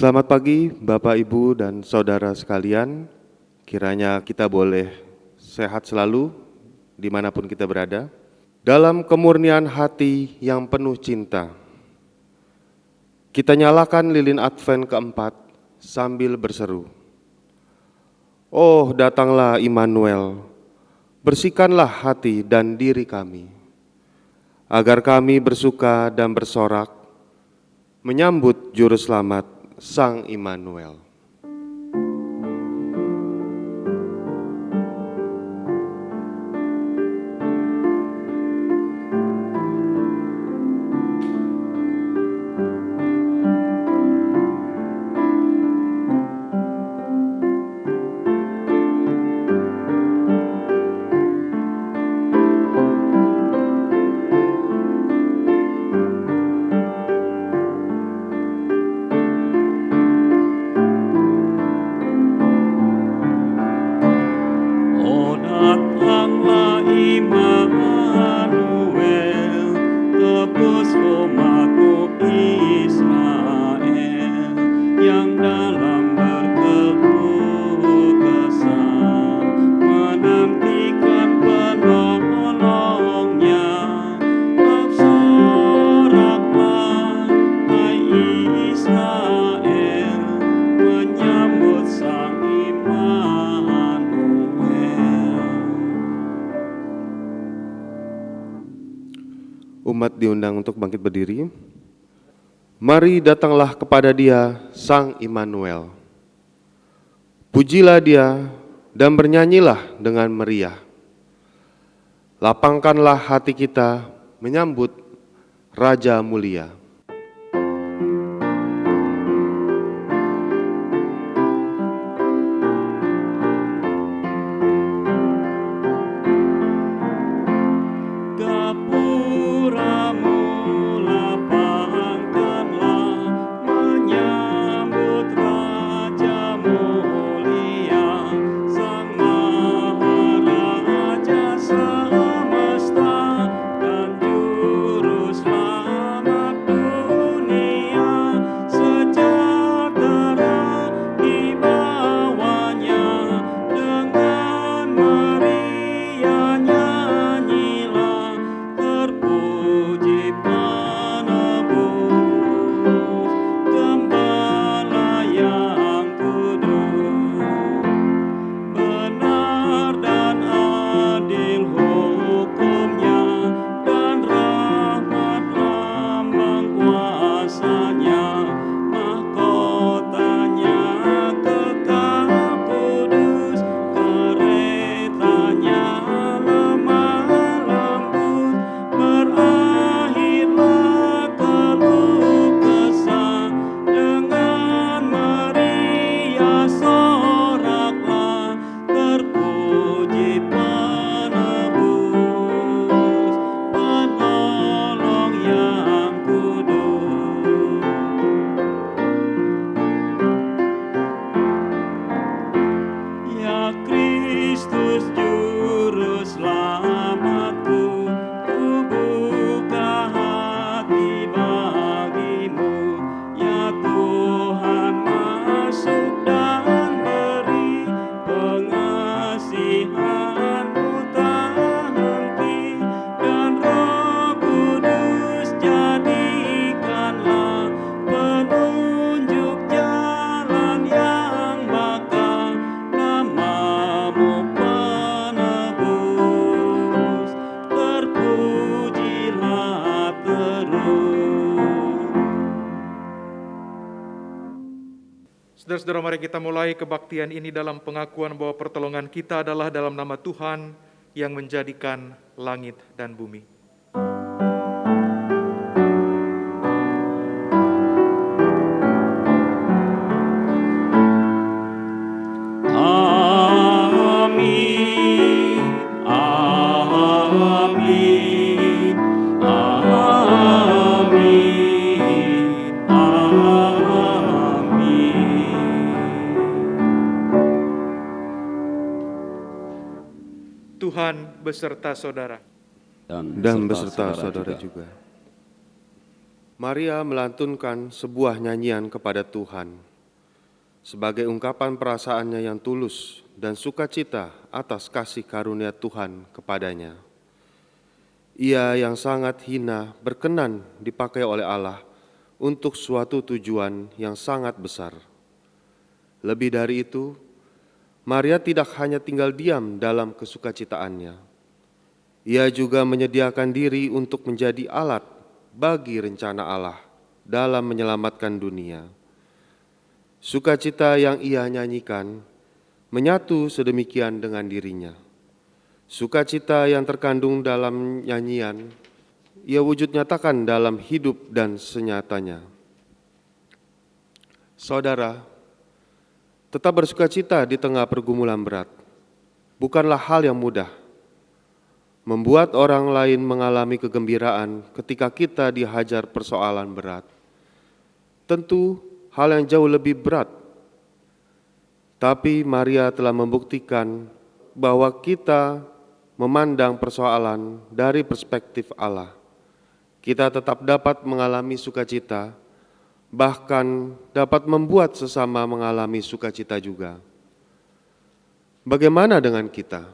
Selamat pagi Bapak, Ibu, dan Saudara sekalian. Kiranya kita boleh sehat selalu dimanapun kita berada. Dalam kemurnian hati yang penuh cinta, kita nyalakan lilin Advent keempat sambil berseru, "Oh, datanglah Immanuel, bersihkanlah hati dan diri kami, agar kami bersuka dan bersorak menyambut Juru Selamat Sang Immanuel." Umat diundang untuk bangkit berdiri. Mari datanglah kepada Dia, Sang Immanuel. Pujilah Dia dan bernyanyilah dengan meriah. Lapangkanlah hati kita menyambut Raja mulia. Saudara-saudara, mari kita mulai kebaktian ini dalam pengakuan bahwa pertolongan kita adalah dalam nama Tuhan yang menjadikan langit dan bumi. Tuhan beserta saudara. Dan beserta saudara juga. Maria melantunkan sebuah nyanyian kepada Tuhan. sebagai ungkapan perasaannya yang tulus dan sukacita atas kasih karunia Tuhan kepadanya. Ia yang sangat hina berkenan dipakai oleh Allah untuk suatu tujuan yang sangat besar. Lebih dari itu, Maria tidak hanya tinggal diam dalam kesukacitaannya. Ia juga menyediakan diri untuk menjadi alat bagi rencana Allah dalam menyelamatkan dunia. Sukacita yang ia nyanyikan menyatu sedemikian dengan dirinya. Sukacita yang terkandung dalam nyanyian, ia wujud nyatakan dalam hidup dan senyatanya. Saudara, tetap bersukacita di tengah pergumulan berat bukanlah hal yang mudah. Membuat orang lain mengalami kegembiraan ketika kita dihajar persoalan berat, tentu hal yang jauh lebih berat. Tapi Maria telah membuktikan bahwa kita memandang persoalan dari perspektif Allah. Kita tetap dapat mengalami sukacita, bahkan dapat membuat sesama mengalami sukacita juga. Bagaimana dengan kita?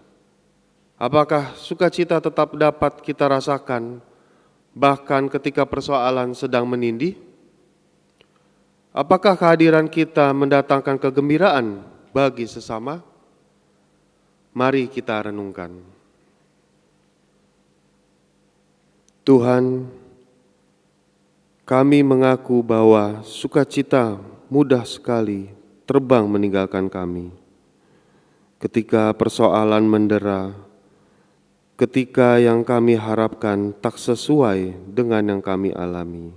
Apakah sukacita tetap dapat kita rasakan bahkan ketika persoalan sedang menindih? Apakah kehadiran kita mendatangkan kegembiraan bagi sesama? Mari kita renungkan. Tuhan, kami mengaku bahwa sukacita mudah sekali terbang meninggalkan kami. Ketika persoalan mendera, ketika yang kami harapkan tak sesuai dengan yang kami alami,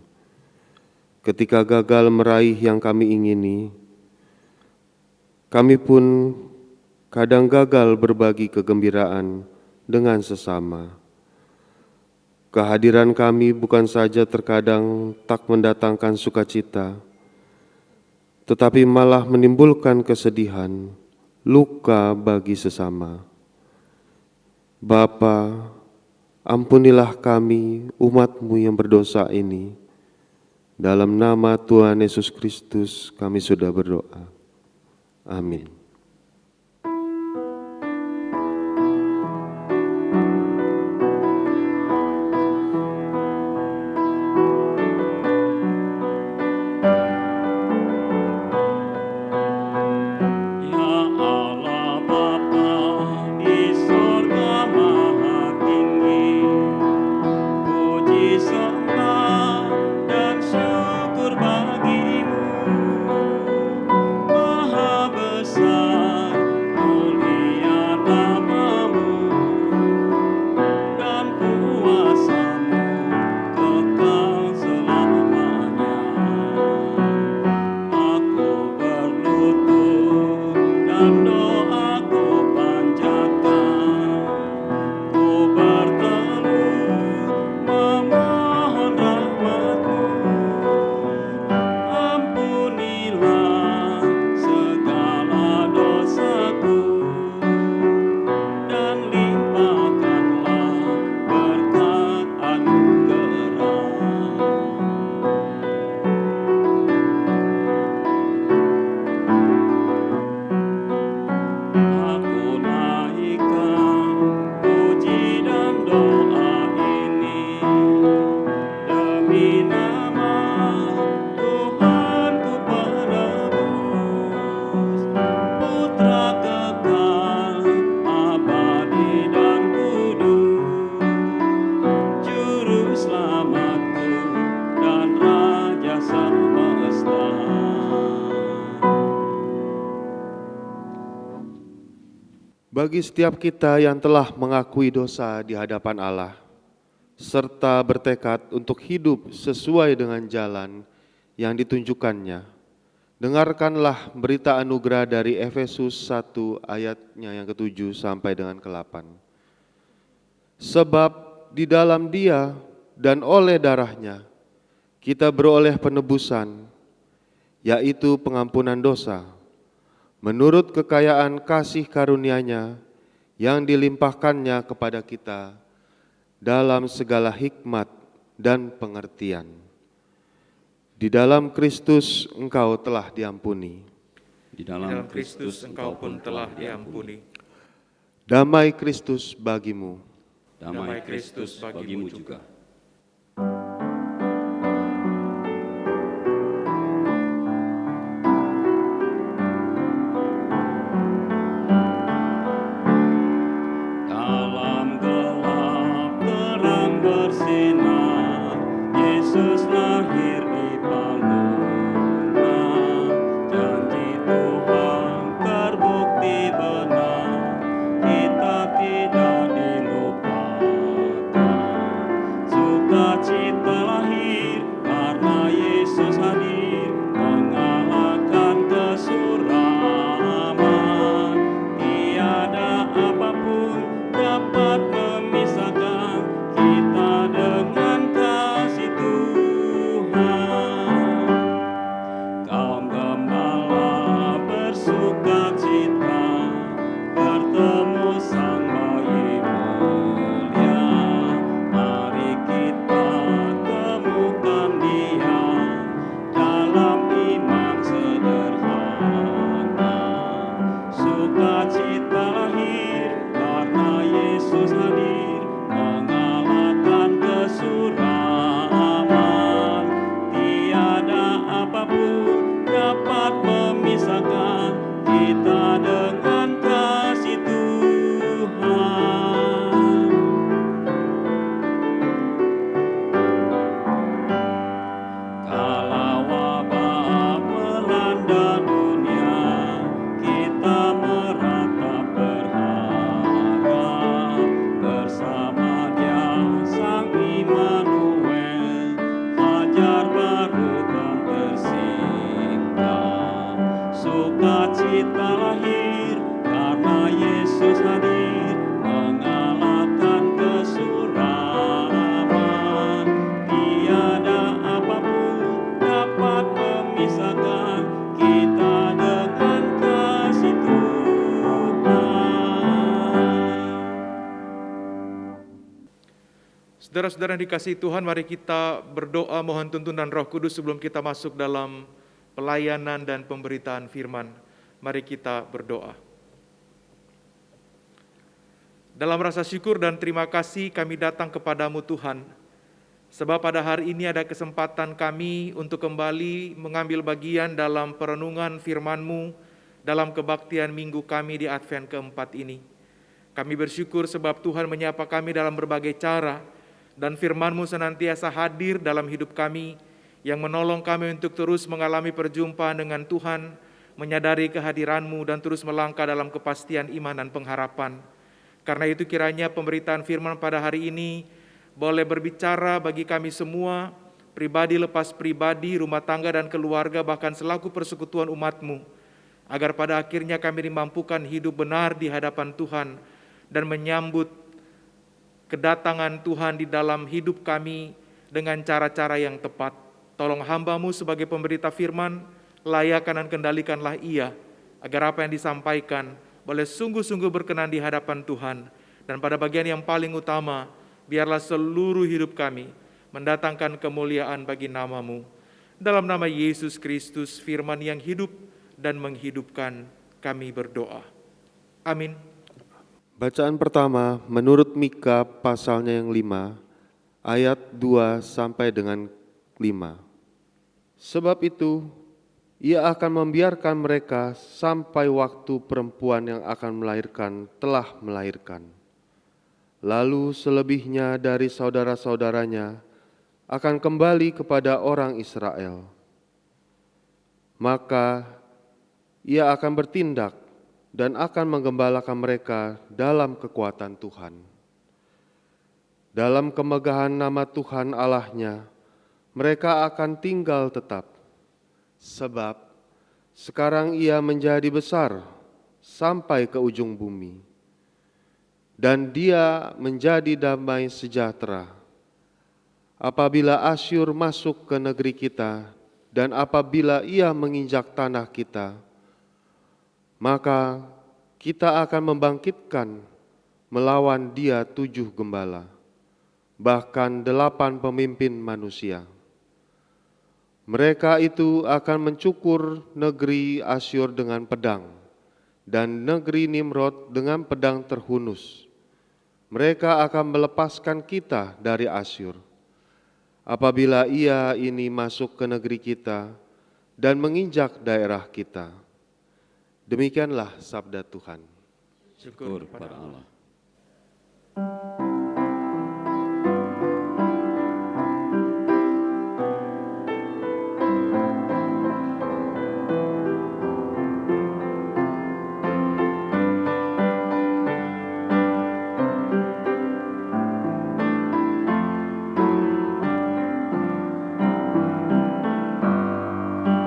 ketika gagal meraih yang kami ingini, kami pun kadang gagal berbagi kegembiraan dengan sesama. Kehadiran kami bukan saja terkadang tak mendatangkan sukacita, tetapi malah menimbulkan kesedihan, luka bagi sesama. Bapa, ampunilah kami umat-Mu yang berdosa ini. Dalam nama Tuhan Yesus Kristus kami sudah berdoa. Amin. Bagi setiap kita yang telah mengakui dosa di hadapan Allah, serta bertekad untuk hidup sesuai dengan jalan yang ditunjukkannya, dengarkanlah berita anugerah dari Efesus 1 ayatnya yang ke-7 sampai dengan ke-8. Sebab di dalam Dia dan oleh darahnya kita beroleh penebusan, yaitu pengampunan dosa, menurut kekayaan kasih karunia-Nya yang dilimpahkannya kepada kita dalam segala hikmat dan pengertian. Di dalam Kristus engkau telah diampuni, Di dalam Kristus engkau pun telah diampuni. Damai Kristus bagimu. Damai Kristus bagimu juga. Dalam gelap terang bersinar, Yesus lahir di Palmona. Janji Tuhan terbukti benar, kita tidak dilupakan. Sukacita lahir karena Yesus hadir, mengalahkan kesuraman. Tiada apapun dapat memisahkan kita dengan kasih Tuhan. Kaum gembala bersukacita, bertemu Sang Bayi mulia. Mari kita temukan Dia dalam iman sederhana. Sukacita lahir karena Yesus hadir, mengalahkan kesuraman. Tiada apapun dapat memisahkan kita dengan kasih Tuhan. Kalau wabah melanda dunia, kita meratap berharap bersama Dia Sang Immanuel. Fajar baru kan tersingkap, sukacita lahir karena Yesus hadir, mengalahkan kesuraman. Tiada apapun dapat memisahkan kita dengan kasih Tuhan. Saudara-saudara yang dikasihi Tuhan, mari kita berdoa mohon tuntunan Roh Kudus sebelum kita masuk dalam pelayanan dan pemberitaan firman. Mari kita berdoa. Dalam rasa syukur dan terima kasih kami datang kepadamu Tuhan, sebab pada hari ini ada kesempatan kami untuk kembali mengambil bagian dalam perenungan firman-Mu dalam kebaktian minggu kami di Advent keempat ini. Kami bersyukur sebab Tuhan menyapa kami dalam berbagai cara, dan firman-Mu senantiasa hadir dalam hidup kami, yang menolong kami untuk terus mengalami perjumpaan dengan Tuhan, menyadari kehadiran-Mu dan terus melangkah dalam kepastian iman dan pengharapan. Karena itu kiranya pemberitaan firman pada hari ini boleh berbicara bagi kami semua, pribadi lepas pribadi, rumah tangga dan keluarga, bahkan selaku persekutuan umat-Mu, agar pada akhirnya kami dimampukan hidup benar di hadapan Tuhan dan menyambut kedatangan Tuhan di dalam hidup kami dengan cara-cara yang tepat. Tolong hamba-Mu sebagai pemberita firman, layakkan dan kendalikanlah ia, agar apa yang disampaikan boleh sungguh-sungguh berkenan di hadapan Tuhan. Dan pada bagian yang paling utama, biarlah seluruh hidup kami mendatangkan kemuliaan bagi nama-Mu. Dalam nama Yesus Kristus, firman yang hidup dan menghidupkan, kami berdoa. Amin. Bacaan pertama menurut Mika pasalnya yang 5, ayat 2 sampai dengan 5. Sebab itu, Ia akan membiarkan mereka sampai waktu perempuan yang akan melahirkan telah melahirkan. Lalu selebihnya dari saudara-saudaranya akan kembali kepada orang Israel. Maka Ia akan bertindak dan akan menggembalakan mereka dalam kekuatan Tuhan. Dalam kemegahan nama Tuhan Allahnya, mereka akan tinggal tetap. Sebab sekarang Ia menjadi besar sampai ke ujung bumi, dan Dia menjadi damai sejahtera. Apabila Asyur masuk ke negeri kita, dan apabila ia menginjak tanah kita, maka kita akan membangkitkan melawan dia 7 gembala, bahkan 8 pemimpin manusia. Mereka itu akan mencukur negeri Asyur dengan pedang, dan negeri Nimrod dengan pedang terhunus. Mereka akan melepaskan kita dari Asyur. Apabila ia ini masuk ke negeri kita dan menginjak daerah kita. Demikianlah sabda Tuhan. Syukur kepada Allah.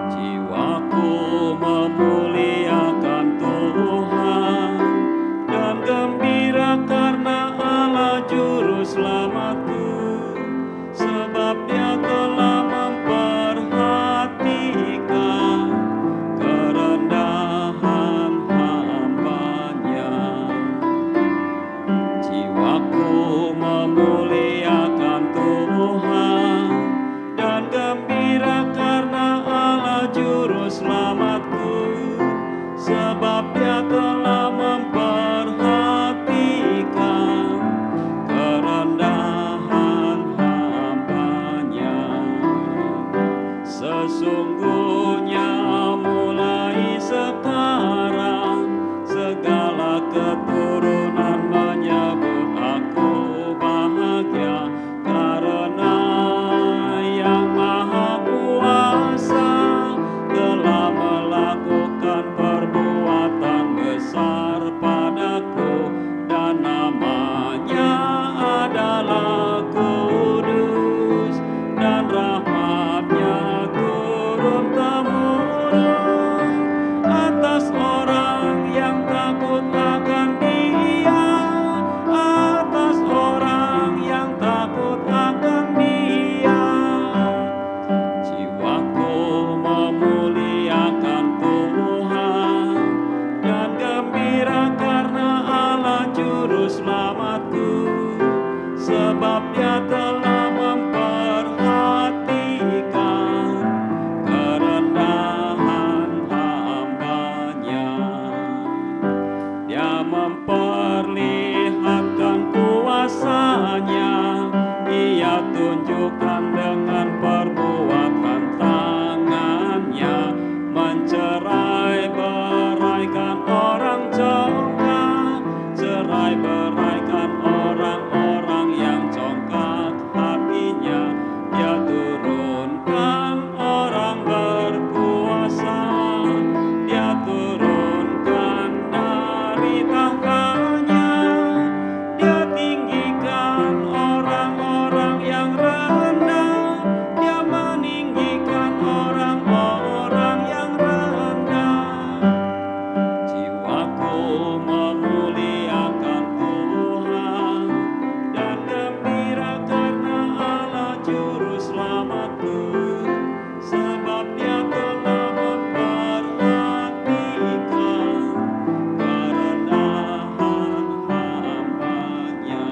Jiwaku memuliakan Tuhan dan gembira karena Allah juru selamatku, sebab Dia telah memperhatikan kerendahan hamba-Nya. Jiwaku memuliakan Tuhan dan gembira karena Allah juru selamatku, sebab Dia telah memperhatikan kerendahan hamba-Nya. Sesungguhnya mulai sekarang segala keturunan menyebut aku bahagia, karena Yang Maha Kuasa telah melakukan perbuatan besar padaku, dan nama-Nya adalah kudus, dan rahmat-Nya turun-temurun atas orang yang takut akan Dia, atas orang yang takut akan Dia. Jiwaku memuliakan Tuhan dan gembira karena Allah juru selamatku, sebab Dia telah memperhatikan kerendahan hamba-Nya. Dia memperlihatkan kuasa-Nya, Ia tunjukkan dengan perbuatan tangan-Nya, mencerai-beraikan orang congkak, cerai-beraikan orang-orang yang congkak hatinya. Dia turunkan orang berkuasa, Dia turunkan dari tahtanya, Dia tinggikan orang-orang yang rendah, Dia meninggikan orang-orang yang rendah. Jiwaku memuliakan Tuhan dan gembira karena Allah juru selamatku, sebab Dia telah memperhatikan kerendahan hamba-Nya.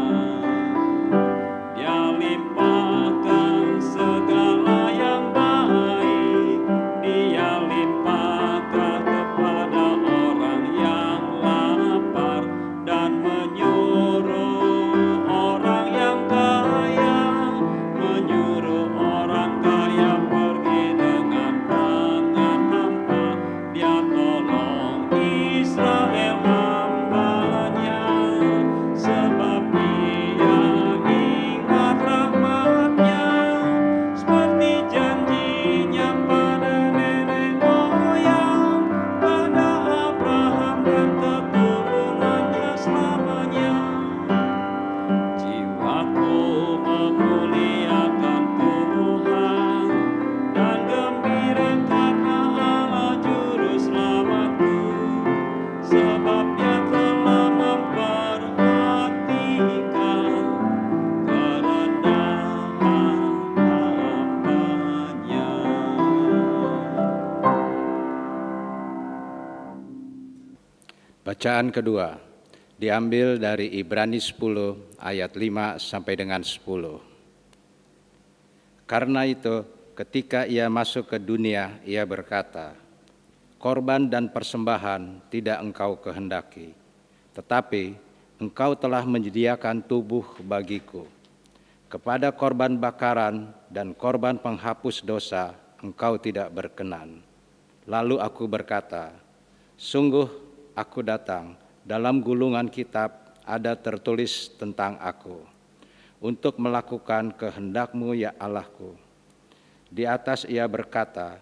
Dia limpahkan segala yang baik, Dia limpahkan kepada orang yang lapar, dan menyuruh orang yang kaya, menyuruh orang kaya pergi dengan tangan hampa. Dia tolong Israel hamba-Nya, sebab Dia ingat rahmat-Nya, seperti janji-Nya pada nenek moyang, pada Abraham dan keturunannya selamanya. Jiwaku memuliakan Tuhan dan gembira karena Allah juru selamatku, sebab Dia telah memperhatikan kerendahan hamba-Nya. Bacaan kedua diambil dari Ibrani 10 ayat 5 sampai dengan 10. Karena itu, ketika ia masuk ke dunia, ia berkata, "Korban dan persembahan tidak engkau kehendaki, tetapi engkau telah menyediakan tubuh bagiku. Kepada korban bakaran dan korban penghapus dosa engkau tidak berkenan." Lalu aku berkata, "Sungguh aku datang, dalam gulungan kitab ada tertulis tentang aku, untuk melakukan kehendak-Mu ya Allahku." Di atas ia berkata,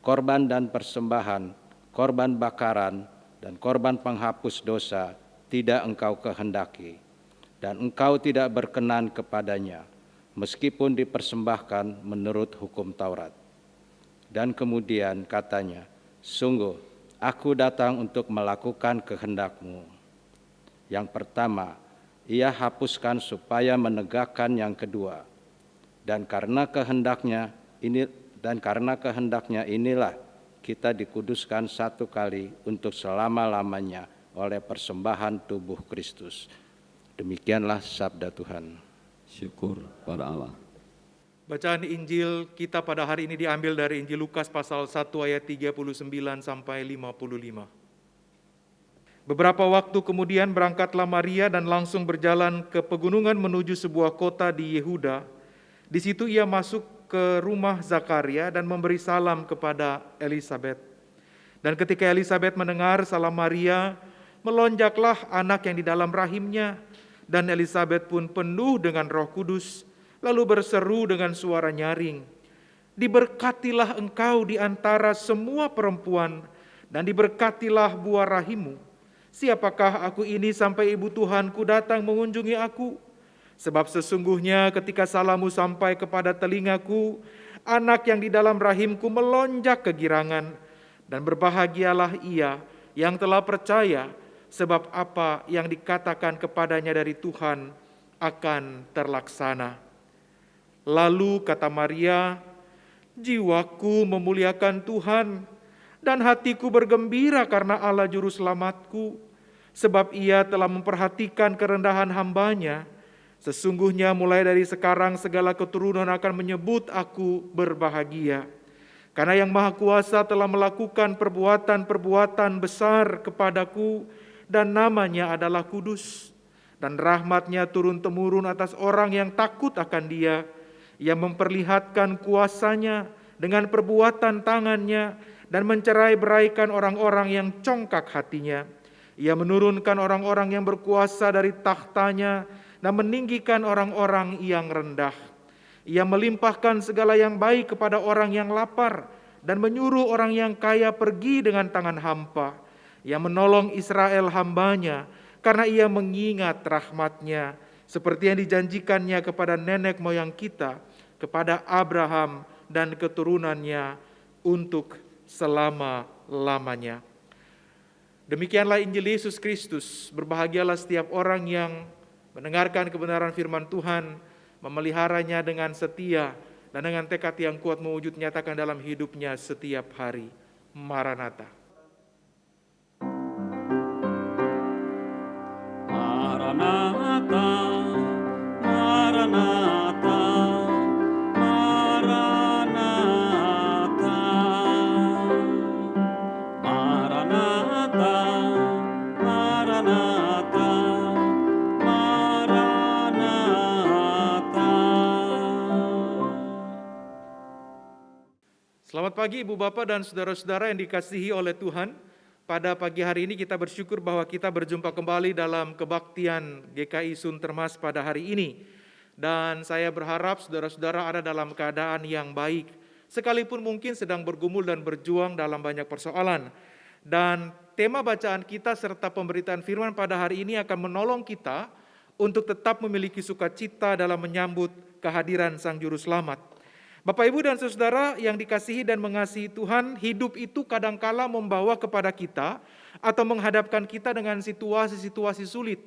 "Korban dan persembahan, korban bakaran, dan korban penghapus dosa tidak engkau kehendaki, dan engkau tidak berkenan kepadanya, meskipun dipersembahkan menurut hukum Taurat." Dan kemudian katanya, "Sungguh, aku datang untuk melakukan kehendak-Mu." Yang pertama, ia hapuskan supaya menegakkan yang kedua. Dan karena kehendaknya inilah kita dikuduskan satu kali untuk selama-lamanya oleh persembahan tubuh Kristus. Demikianlah sabda Tuhan. Syukur pada Allah. Bacaan Injil kita pada hari ini diambil dari Injil Lukas pasal 1 ayat 39 sampai 55. Beberapa waktu kemudian berangkatlah Maria dan langsung berjalan ke pegunungan menuju sebuah kota di Yehuda. Di situ ia masuk ke rumah Zakaria dan memberi salam kepada Elisabet. Dan ketika Elisabet mendengar salam Maria, melonjaklah anak yang di dalam rahimnya, dan Elisabet pun penuh dengan Roh Kudus, lalu berseru dengan suara nyaring, "Diberkatilah engkau di antara semua perempuan, dan diberkatilah buah rahimmu. Siapakah aku ini sampai ibu Tuhanku datang mengunjungi aku? Sebab sesungguhnya ketika salammu sampai kepada telingaku, anak yang di dalam rahimku melonjak kegirangan, dan berbahagialah ia yang telah percaya, sebab apa yang dikatakan kepadanya dari Tuhan akan terlaksana." Lalu kata Maria, "Jiwaku memuliakan Tuhan, dan hatiku bergembira karena Allah Juru Selamatku, sebab Ia telah memperhatikan kerendahan hamba-Nya. Sesungguhnya mulai dari sekarang segala keturunan akan menyebut aku berbahagia. Karena Yang Maha Kuasa telah melakukan perbuatan-perbuatan besar kepadaku, dan namanya adalah kudus. Dan rahmat-Nya turun-temurun atas orang yang takut akan Dia. Ia memperlihatkan kuasa-Nya dengan perbuatan tangan-Nya dan mencerai-beraikan orang-orang yang congkak hatinya. Ia menurunkan orang-orang yang berkuasa dari takhta-Nya dan meninggikan orang-orang yang rendah. Ia melimpahkan segala yang baik kepada orang yang lapar dan menyuruh orang yang kaya pergi dengan tangan hampa. Ia menolong Israel hamba-Nya karena Ia mengingat rahmat-Nya, seperti yang dijanjikannya kepada nenek moyang kita, kepada Abraham dan keturunannya untuk selama-lamanya. Demikianlah Injil Yesus Kristus. Berbahagialah setiap orang yang mendengarkan kebenaran firman Tuhan, memeliharanya dengan setia, dan dengan tekad yang kuat mewujud nyatakan dalam hidupnya setiap hari. Maranatha. Maranatha, Maranatha, Maranatha, Maranatha, Maranatha, Maranatha. Selamat pagi Ibu Bapak dan saudara-saudara yang dikasihi oleh Tuhan. Pada pagi hari ini kita bersyukur bahwa kita berjumpa kembali dalam kebaktian GKI Suntermas pada hari ini. Dan saya berharap saudara-saudara ada dalam keadaan yang baik, sekalipun mungkin sedang bergumul dan berjuang dalam banyak persoalan. Dan tema bacaan kita serta pemberitaan firman pada hari ini akan menolong kita untuk tetap memiliki sukacita dalam menyambut kehadiran Sang Juru Selamat. Bapak, Ibu, dan saudara yang dikasihi dan mengasihi Tuhan, hidup itu kadangkala membawa kepada kita atau menghadapkan kita dengan situasi-situasi sulit.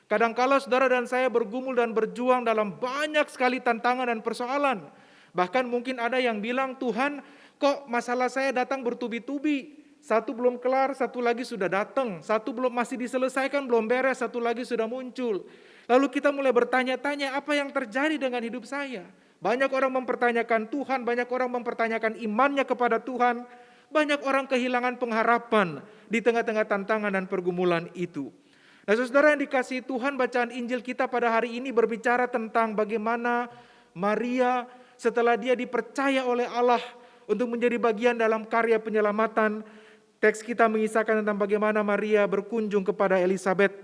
Kadangkala saudara dan saya bergumul dan berjuang dalam banyak sekali tantangan dan persoalan. Bahkan mungkin ada yang bilang, "Tuhan, kok masalah saya datang bertubi-tubi? Satu belum kelar, satu lagi sudah datang. Satu belum masih diselesaikan, belum beres, satu lagi sudah muncul." Lalu kita mulai bertanya-tanya, apa yang terjadi dengan hidup saya? Banyak orang mempertanyakan Tuhan, banyak orang mempertanyakan imannya kepada Tuhan, banyak orang kehilangan pengharapan di tengah-tengah tantangan dan pergumulan itu. Nah, saudara yang dikasihi Tuhan, bacaan Injil kita pada hari ini berbicara tentang bagaimana Maria setelah dia dipercaya oleh Allah untuk menjadi bagian dalam karya penyelamatan. Teks kita mengisahkan tentang bagaimana Maria berkunjung kepada Elizabeth.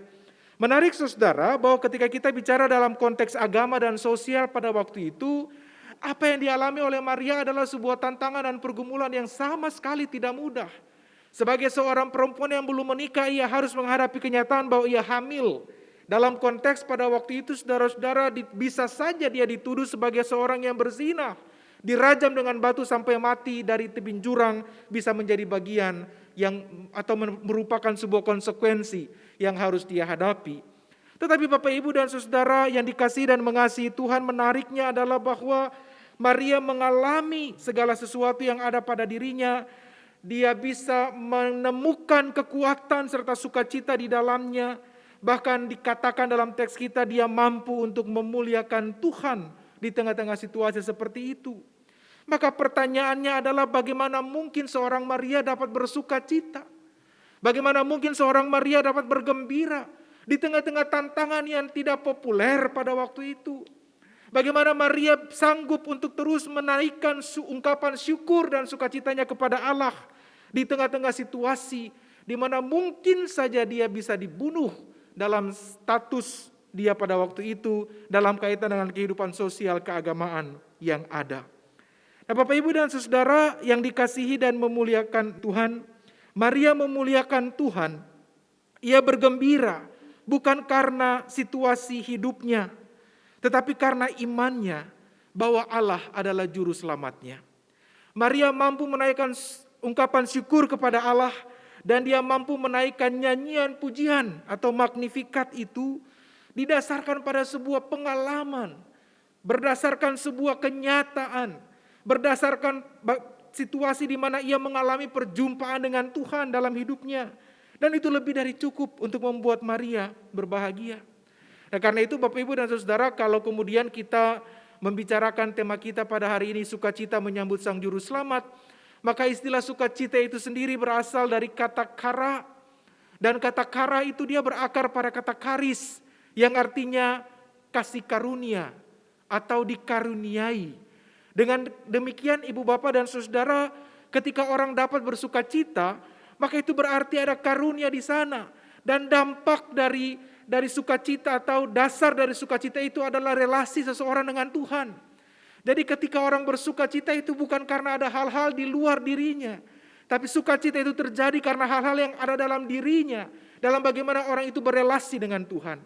Menarik saudara bahwa ketika kita bicara dalam konteks agama dan sosial pada waktu itu, apa yang dialami oleh Maria adalah sebuah tantangan dan pergumulan yang sama sekali tidak mudah. Sebagai seorang perempuan yang belum menikah, ia harus menghadapi kenyataan bahwa ia hamil. Dalam konteks pada waktu itu, saudara-saudara, bisa saja dia dituduh sebagai seorang yang berzina, dirajam dengan batu sampai mati dari tebing jurang, bisa menjadi bagian yang atau merupakan sebuah konsekuensi yang harus dia hadapi. Tetapi Bapak Ibu dan Saudara yang dikasihi dan mengasihi Tuhan, menariknya adalah bahwa Maria mengalami segala sesuatu yang ada pada dirinya. Dia bisa menemukan kekuatan serta sukacita di dalamnya. Bahkan dikatakan dalam teks kita, dia mampu untuk memuliakan Tuhan di tengah-tengah situasi seperti itu. Maka pertanyaannya adalah bagaimana mungkin seorang Maria dapat bersukacita? Bagaimana mungkin seorang Maria dapat bergembira di tengah-tengah tantangan yang tidak populer pada waktu itu? Bagaimana Maria sanggup untuk terus menaikkan ungkapan syukur dan sukacitanya kepada Allah di tengah-tengah situasi di mana mungkin saja dia bisa dibunuh dalam status dia pada waktu itu dalam kaitan dengan kehidupan sosial keagamaan yang ada. Nah, Bapak Ibu dan Saudara yang dikasihi dan memuliakan Tuhan, Maria memuliakan Tuhan. Ia bergembira bukan karena situasi hidupnya, tetapi karena imannya bahwa Allah adalah juru selamatnya. Maria mampu menaikkan ungkapan syukur kepada Allah dan dia mampu menaikkan nyanyian pujian atau magnifikat itu didasarkan pada sebuah pengalaman, berdasarkan sebuah kenyataan, berdasarkan situasi di mana ia mengalami perjumpaan dengan Tuhan dalam hidupnya. Dan itu lebih dari cukup untuk membuat Maria berbahagia. Nah, karena itu Bapak Ibu dan Saudara, kalau kemudian kita membicarakan tema kita pada hari ini, sukacita menyambut Sang Juru Selamat, maka istilah sukacita itu sendiri berasal dari kata kara. Dan kata kara itu dia berakar pada kata karis, yang artinya kasih karunia atau dikaruniai. Dengan demikian Ibu Bapak dan Saudara, ketika orang dapat bersukacita, maka itu berarti ada karunia di sana. Dan dampak dari sukacita atau dasar dari sukacita itu adalah relasi seseorang dengan Tuhan. Jadi ketika orang bersukacita itu bukan karena ada hal-hal di luar dirinya, tapi sukacita itu terjadi karena hal-hal yang ada dalam dirinya, dalam bagaimana orang itu berelasi dengan Tuhan.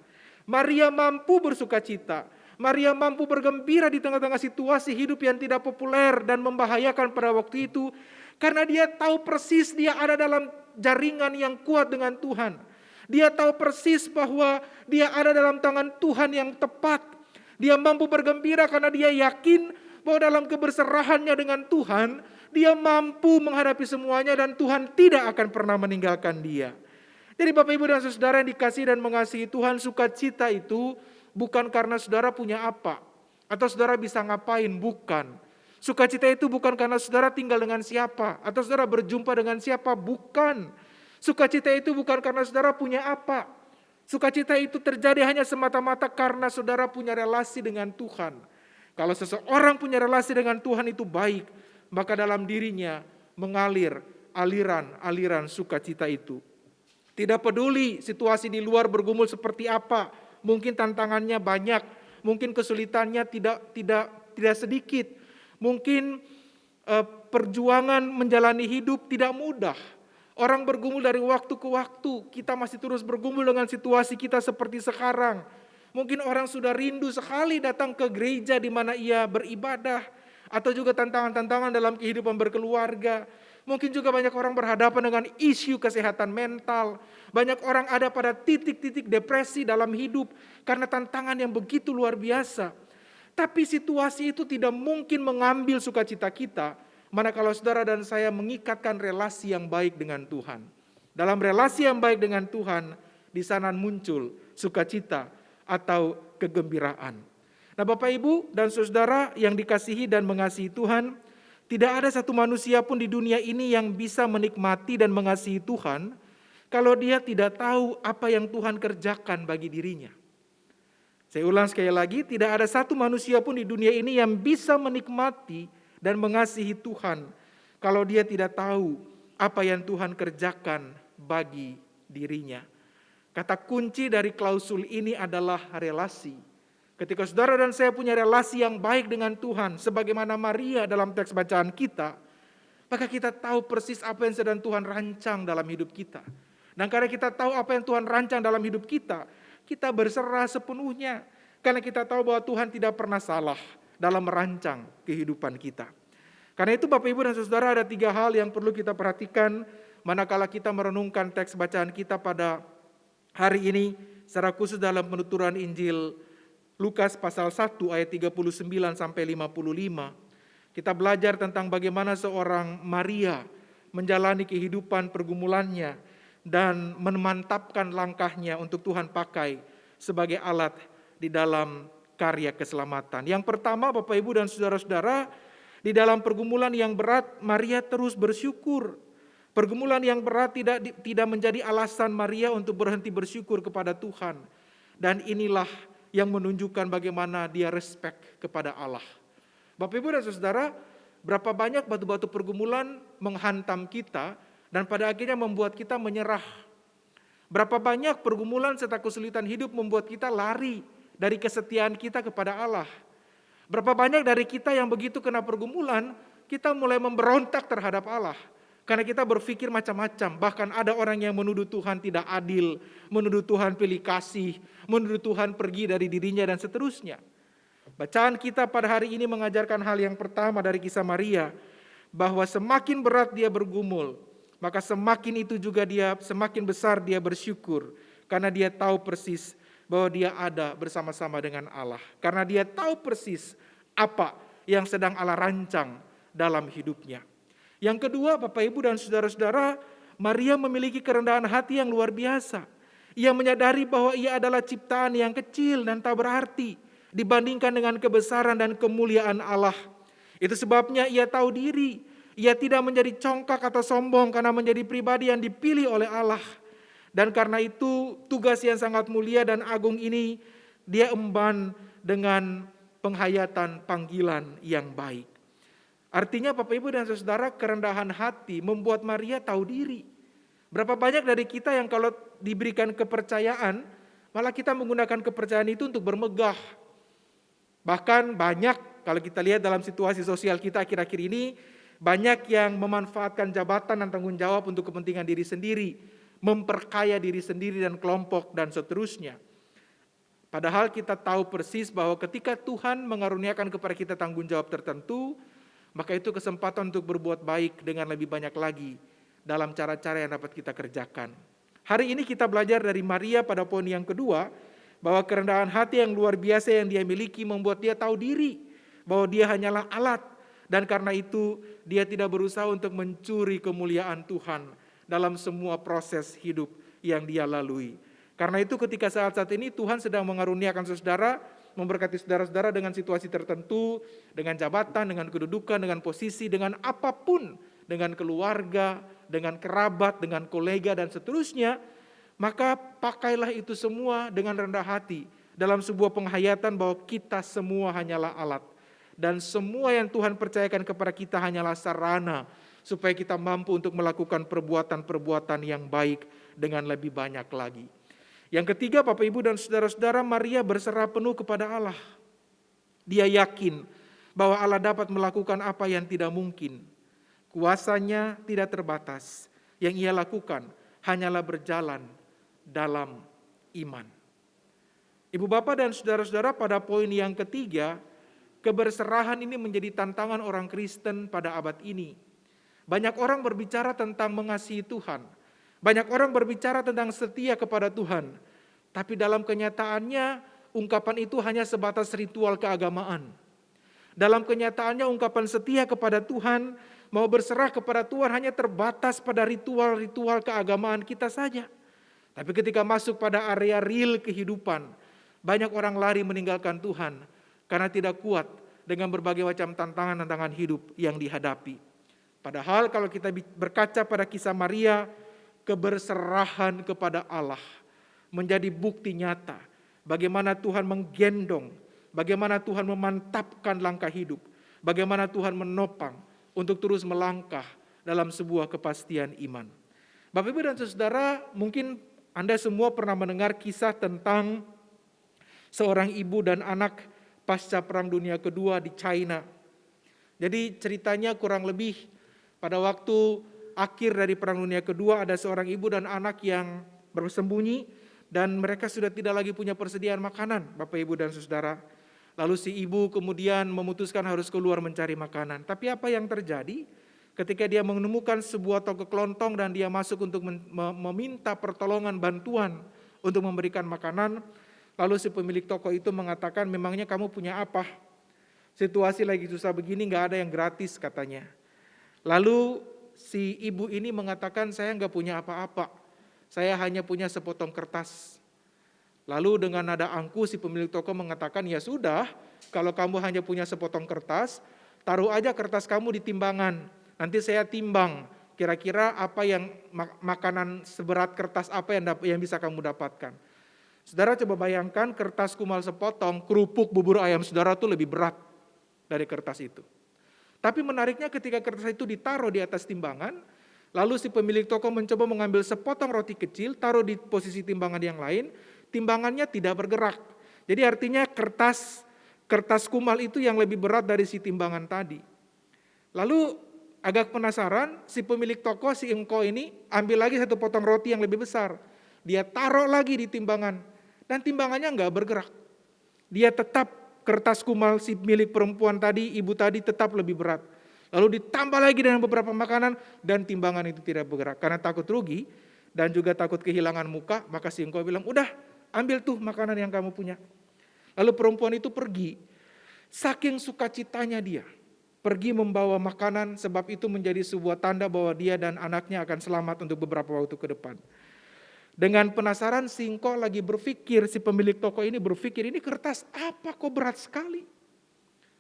Maria mampu bersukacita, Maria mampu bergembira di tengah-tengah situasi hidup yang tidak populer dan membahayakan pada waktu itu, karena dia tahu persis dia ada dalam jaringan yang kuat dengan Tuhan. Dia tahu persis bahwa dia ada dalam tangan Tuhan yang tepat. Dia mampu bergembira karena dia yakin bahwa dalam keberserahannya dengan Tuhan, dia mampu menghadapi semuanya dan Tuhan tidak akan pernah meninggalkan dia. Jadi Bapak Ibu dan Saudara yang dikasihi dan mengasihi Tuhan, sukacita itu bukan karena saudara punya apa atau saudara bisa ngapain, bukan. Sukacita itu bukan karena saudara tinggal dengan siapa atau saudara berjumpa dengan siapa, bukan. Sukacita itu bukan karena saudara punya apa. Sukacita itu terjadi hanya semata-mata karena saudara punya relasi dengan Tuhan. Kalau seseorang punya relasi dengan Tuhan itu baik, maka dalam dirinya mengalir aliran sukacita itu. Tidak peduli situasi di luar bergumul seperti apa, mungkin tantangannya banyak, mungkin kesulitannya tidak sedikit, mungkin perjuangan menjalani hidup tidak mudah. Orang bergumul dari waktu ke waktu, kita masih terus bergumul dengan situasi kita seperti sekarang. Mungkin orang sudah rindu sekali datang ke gereja di mana ia beribadah, atau juga tantangan-tantangan dalam kehidupan berkeluarga. Mungkin juga banyak orang berhadapan dengan isu kesehatan mental. Banyak orang ada pada titik-titik depresi dalam hidup karena tantangan yang begitu luar biasa. Tapi situasi itu tidak mungkin mengambil sukacita kita, manakala saudara dan saya mengikatkan relasi yang baik dengan Tuhan. Dalam relasi yang baik dengan Tuhan, di sana muncul sukacita atau kegembiraan. Nah, Bapak Ibu dan Saudara yang dikasihi dan mengasihi Tuhan, tidak ada satu manusia pun di dunia ini yang bisa menikmati dan mengasihi Tuhan kalau dia tidak tahu apa yang Tuhan kerjakan bagi dirinya. Saya ulang sekali lagi, tidak ada satu manusia pun di dunia ini yang bisa menikmati dan mengasihi Tuhan kalau dia tidak tahu apa yang Tuhan kerjakan bagi dirinya. Kata kunci dari klausul ini adalah relasi. Ketika saudara dan saya punya relasi yang baik dengan Tuhan, sebagaimana Maria dalam teks bacaan kita, maka kita tahu persis apa yang sedang Tuhan rancang dalam hidup kita. Dan karena kita tahu apa yang Tuhan rancang dalam hidup kita berserah sepenuhnya. Karena kita tahu bahwa Tuhan tidak pernah salah dalam merancang kehidupan kita. Karena itu Bapak Ibu dan Saudara, ada 3 hal yang perlu kita perhatikan manakala kita merenungkan teks bacaan kita pada hari ini, secara khusus dalam penuturan Injil Lukas pasal 1 ayat 39 sampai 55. Kita belajar tentang bagaimana seorang Maria menjalani kehidupan pergumulannya dan memantapkan langkahnya untuk Tuhan pakai sebagai alat di dalam karya keselamatan. Yang pertama, Bapak Ibu dan saudara-saudara, di dalam pergumulan yang berat Maria terus bersyukur. Pergumulan yang berat tidak menjadi alasan Maria untuk berhenti bersyukur kepada Tuhan. Dan inilah yang menunjukkan bagaimana dia respect kepada Allah. Bapak Ibu dan saudara, berapa banyak batu-batu pergumulan menghantam kita dan pada akhirnya membuat kita menyerah. Berapa banyak pergumulan serta kesulitan hidup membuat kita lari dari kesetiaan kita kepada Allah. Berapa banyak dari kita yang begitu kena pergumulan, kita mulai memberontak terhadap Allah. Karena kita berpikir macam-macam, bahkan ada orang yang menuduh Tuhan tidak adil, menuduh Tuhan pilih kasih, menuduh Tuhan pergi dari dirinya dan seterusnya. Bacaan kita pada hari ini mengajarkan hal yang pertama dari kisah Maria, bahwa semakin berat dia bergumul, maka semakin besar dia bersyukur, karena dia tahu persis bahwa dia ada bersama-sama dengan Allah. Karena dia tahu persis apa yang sedang Allah rancang dalam hidupnya. Yang kedua, Bapak Ibu dan saudara-saudara, Maria memiliki kerendahan hati yang luar biasa. Ia menyadari bahwa ia adalah ciptaan yang kecil dan tak berarti dibandingkan dengan kebesaran dan kemuliaan Allah. Itu sebabnya ia tahu diri. Ia tidak menjadi congkak atau sombong karena menjadi pribadi yang dipilih oleh Allah. Dan karena itu tugas yang sangat mulia dan agung ini dia emban dengan penghayatan panggilan yang baik. Artinya Bapak Ibu dan Saudara, kerendahan hati membuat Maria tahu diri. Berapa banyak dari kita yang kalau diberikan kepercayaan, malah kita menggunakan kepercayaan itu untuk bermegah. Bahkan banyak kalau kita lihat dalam situasi sosial kita akhir-akhir ini, banyak yang memanfaatkan jabatan dan tanggung jawab untuk kepentingan diri sendiri, memperkaya diri sendiri dan kelompok dan seterusnya. Padahal kita tahu persis bahwa ketika Tuhan mengaruniakan kepada kita tanggung jawab tertentu, maka itu kesempatan untuk berbuat baik dengan lebih banyak lagi dalam cara-cara yang dapat kita kerjakan. Hari ini kita belajar dari Maria pada poin yang kedua, bahwa kerendahan hati yang luar biasa yang dia miliki membuat dia tahu diri bahwa dia hanyalah alat. Dan karena itu dia tidak berusaha untuk mencuri kemuliaan Tuhan dalam semua proses hidup yang dia lalui. Karena itu ketika saat-saat ini Tuhan sedang mengaruniakan saudara, memberkati saudara-saudara dengan situasi tertentu, dengan jabatan, dengan kedudukan, dengan posisi, dengan apapun, dengan keluarga, dengan kerabat, dengan kolega dan seterusnya, maka pakailah itu semua dengan rendah hati dalam sebuah penghayatan bahwa kita semua hanyalah alat. Dan semua yang Tuhan percayakan kepada kita hanyalah sarana supaya kita mampu untuk melakukan perbuatan-perbuatan yang baik dengan lebih banyak lagi. Yang ketiga, Bapak Ibu dan saudara-saudara, Maria berserah penuh kepada Allah. Dia yakin bahwa Allah dapat melakukan apa yang tidak mungkin. Kuasanya tidak terbatas. Yang ia lakukan hanyalah berjalan dalam iman. Ibu bapak dan saudara-saudara, pada poin yang ketiga, keberserahan ini menjadi tantangan orang Kristen pada abad ini. Banyak orang berbicara tentang mengasihi Tuhan. Banyak orang berbicara tentang setia kepada Tuhan. Tapi dalam kenyataannya, ungkapan itu hanya sebatas ritual keagamaan. Dalam kenyataannya, ungkapan setia kepada Tuhan, mau berserah kepada Tuhan hanya terbatas pada ritual-ritual keagamaan kita saja. Tapi ketika masuk pada area real kehidupan, banyak orang lari meninggalkan Tuhan karena tidak kuat dengan berbagai macam tantangan-tantangan hidup yang dihadapi. Padahal kalau kita berkaca pada kisah Maria, keberserahan kepada Allah menjadi bukti nyata bagaimana Tuhan menggendong, bagaimana Tuhan memantapkan langkah hidup, bagaimana Tuhan menopang untuk terus melangkah dalam sebuah kepastian iman. Bapak Ibu dan Saudara, mungkin Anda semua pernah mendengar kisah tentang seorang ibu dan anak pasca Perang Dunia Kedua di China. Jadi ceritanya kurang lebih pada waktu akhir dari Perang Dunia Kedua ada seorang ibu dan anak yang bersembunyi dan mereka sudah tidak lagi punya persediaan makanan, Bapak Ibu dan Saudara. Lalu si ibu kemudian memutuskan harus keluar mencari makanan. Tapi apa yang terjadi? Ketika dia menemukan sebuah toko kelontong dan dia masuk untuk meminta pertolongan bantuan untuk memberikan makanan, lalu si pemilik toko itu mengatakan, memangnya kamu punya apa? Situasi lagi susah begini, gak ada yang gratis katanya. Lalu si ibu ini mengatakan, saya gak punya apa-apa, saya hanya punya sepotong kertas. Lalu dengan nada angkuh si pemilik toko mengatakan, ya sudah, kalau kamu hanya punya sepotong kertas, taruh aja kertas kamu di timbangan. Nanti saya timbang kira-kira apa yang makanan seberat kertas apa yang bisa kamu dapatkan. Saudara coba bayangkan kertas kumal sepotong, kerupuk bubur ayam saudara itu lebih berat dari kertas itu. Tapi menariknya ketika kertas itu ditaruh di atas timbangan, lalu si pemilik toko mencoba mengambil sepotong roti kecil, taruh di posisi timbangan yang lain, timbangannya tidak bergerak. Jadi artinya kertas kumal itu yang lebih berat dari si timbangan tadi. Lalu agak penasaran, si pemilik toko, si engkau ini ambil lagi satu potong roti yang lebih besar. Dia taruh lagi di timbangan, dan timbangannya enggak bergerak. Dia tetap, kertas kumal si milik perempuan tadi, ibu tadi tetap lebih berat. Lalu ditambah lagi dengan beberapa makanan, dan timbangan itu tidak bergerak. Karena takut rugi, dan juga takut kehilangan muka, maka si engkau bilang, udah ambil tuh makanan yang kamu punya. Lalu perempuan itu pergi, saking sukacitanya dia, pergi membawa makanan, sebab itu menjadi sebuah tanda bahwa dia dan anaknya akan selamat untuk beberapa waktu ke depan. Dengan penasaran si engkau lagi berpikir, si pemilik toko ini berpikir, ini kertas apa kok berat sekali.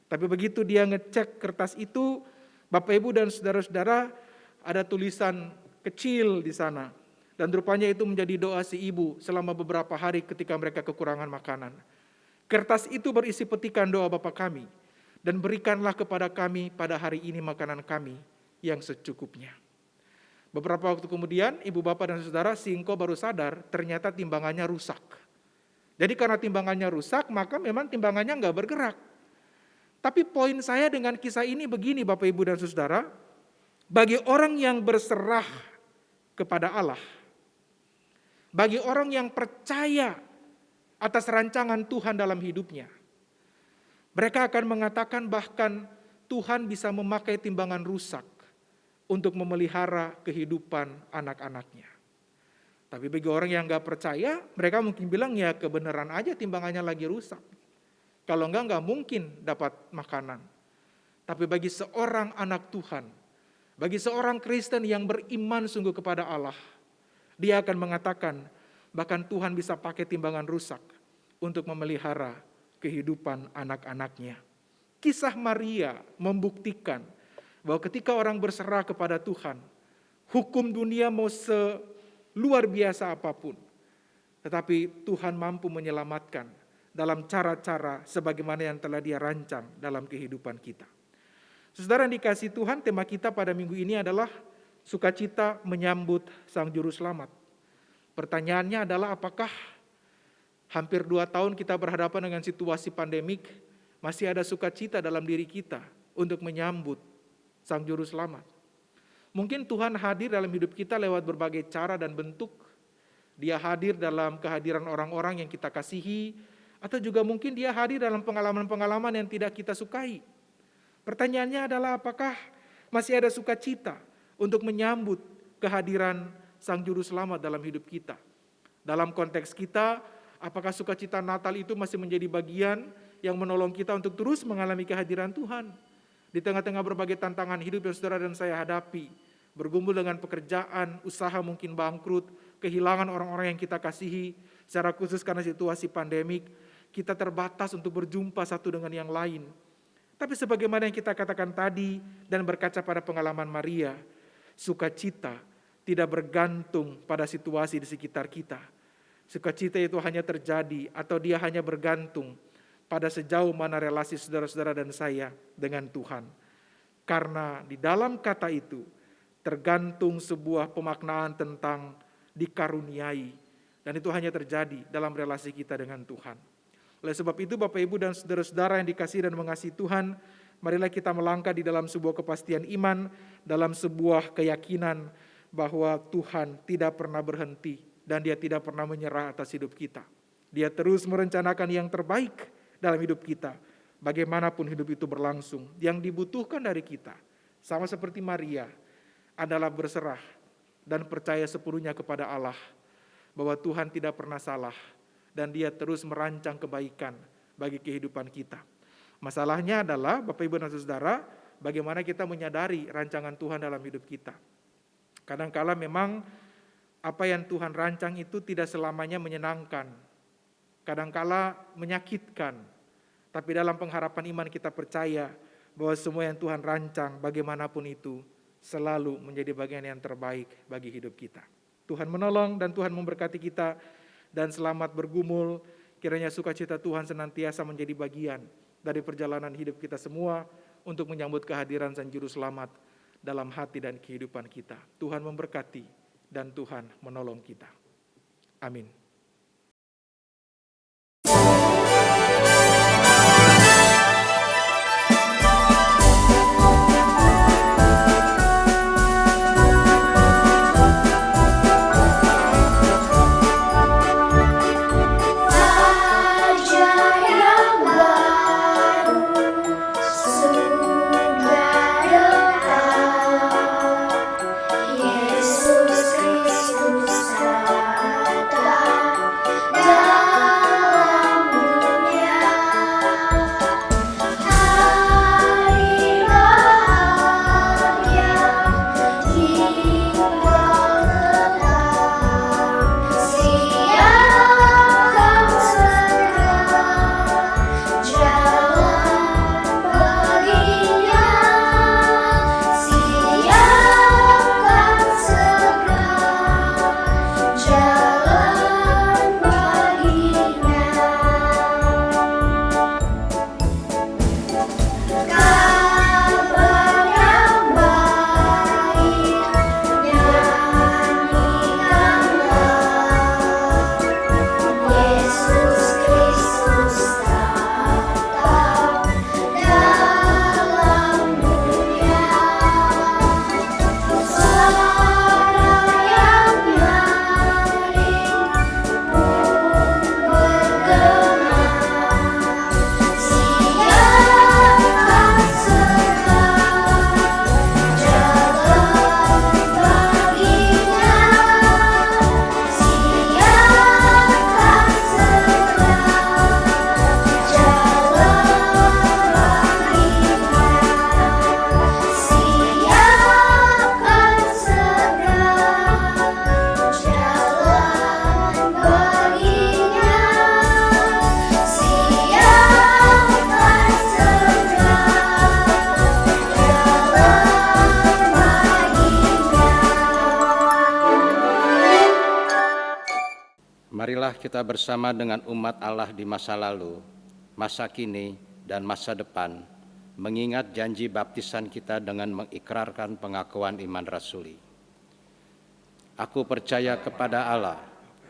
Tapi begitu dia ngecek kertas itu, Bapak Ibu dan saudara-saudara, ada tulisan kecil di sana. Dan rupanya itu menjadi doa si ibu selama beberapa hari ketika mereka kekurangan makanan. Kertas itu berisi petikan doa Bapa kami, dan berikanlah kepada kami pada hari ini makanan kami yang secukupnya. Beberapa waktu kemudian, ibu bapak dan saudara, si engkau baru sadar ternyata timbangannya rusak. Jadi karena timbangannya rusak, maka memang timbangannya enggak bergerak. Tapi poin saya dengan kisah ini begini Bapak Ibu dan Saudara, bagi orang yang berserah kepada Allah, bagi orang yang percaya atas rancangan Tuhan dalam hidupnya, mereka akan mengatakan bahkan Tuhan bisa memakai timbangan rusak untuk memelihara kehidupan anak-anaknya. Tapi bagi orang yang gak percaya, mereka mungkin bilang ya kebenaran aja timbangannya lagi rusak. Kalau enggak mungkin dapat makanan. Tapi bagi seorang anak Tuhan, bagi seorang Kristen yang beriman sungguh kepada Allah, dia akan mengatakan bahkan Tuhan bisa pakai timbangan rusak untuk memelihara kehidupan anak-anaknya. Kisah Maria membuktikan bahwa ketika orang berserah kepada Tuhan, hukum dunia mau seluar biasa apapun, tetapi Tuhan mampu menyelamatkan dalam cara-cara sebagaimana yang telah Dia rancang dalam kehidupan kita. Saudara yang dikasihi Tuhan, tema kita pada minggu ini adalah sukacita menyambut Sang Juru Selamat. Pertanyaannya adalah apakah hampir 2 tahun kita berhadapan dengan situasi pandemik, masih ada sukacita dalam diri kita untuk menyambut Sang Juru Selamat. Mungkin Tuhan hadir dalam hidup kita lewat berbagai cara dan bentuk. Dia hadir dalam kehadiran orang-orang yang kita kasihi, atau juga mungkin dia hadir dalam pengalaman-pengalaman yang tidak kita sukai. Pertanyaannya adalah apakah masih ada sukacita untuk menyambut kehadiran Sang Juru Selamat dalam hidup kita. Dalam konteks kita, apakah sukacita Natal itu masih menjadi bagian yang menolong kita untuk terus mengalami kehadiran Tuhan di tengah-tengah berbagai tantangan hidup yang saudara dan saya hadapi, bergumul dengan pekerjaan, usaha mungkin bangkrut, kehilangan orang-orang yang kita kasihi, secara khusus karena situasi pandemik. kita terbatas untuk berjumpa satu dengan yang lain. Tapi sebagaimana yang kita katakan tadi dan berkaca pada pengalaman Maria, sukacita tidak bergantung pada situasi di sekitar kita. Sukacita itu hanya terjadi atau dia hanya bergantung pada sejauh mana relasi saudara-saudara dan saya dengan Tuhan. Karena di dalam kata itu tergantung sebuah pemaknaan tentang dikaruniai. Dan itu hanya terjadi dalam relasi kita dengan Tuhan. Oleh sebab itu Bapak Ibu dan saudara-saudara yang dikasihi dan mengasihi Tuhan, marilah kita melangkah di dalam sebuah kepastian iman, dalam sebuah keyakinan bahwa Tuhan tidak pernah berhenti dan Dia tidak pernah menyerah atas hidup kita. Dia terus merencanakan yang terbaik dalam hidup kita, bagaimanapun hidup itu berlangsung. Yang dibutuhkan dari kita, sama seperti Maria, adalah berserah dan percaya sepenuhnya kepada Allah, bahwa Tuhan tidak pernah salah dan Dia terus merancang kebaikan bagi kehidupan kita. Masalahnya adalah Bapak Ibu dan Saudara, bagaimana kita menyadari rancangan Tuhan dalam hidup kita. Kadangkala memang apa yang Tuhan rancang itu tidak selamanya menyenangkan. Kadangkala menyakitkan. Tapi dalam pengharapan iman kita percaya bahwa semua yang Tuhan rancang bagaimanapun itu selalu menjadi bagian yang terbaik bagi hidup kita. Tuhan menolong dan Tuhan memberkati kita dan selamat bergumul. Kiranya sukacita Tuhan senantiasa menjadi bagian dari perjalanan hidup kita semua untuk menyambut kehadiran Sang Juru Selamat dalam hati dan kehidupan kita. Tuhan memberkati dan Tuhan menolong kita. Amin. Marilah kita bersama dengan umat Allah di masa lalu, masa kini, dan masa depan, mengingat janji baptisan kita dengan mengikrarkan pengakuan iman rasuli. Aku percaya kepada Allah,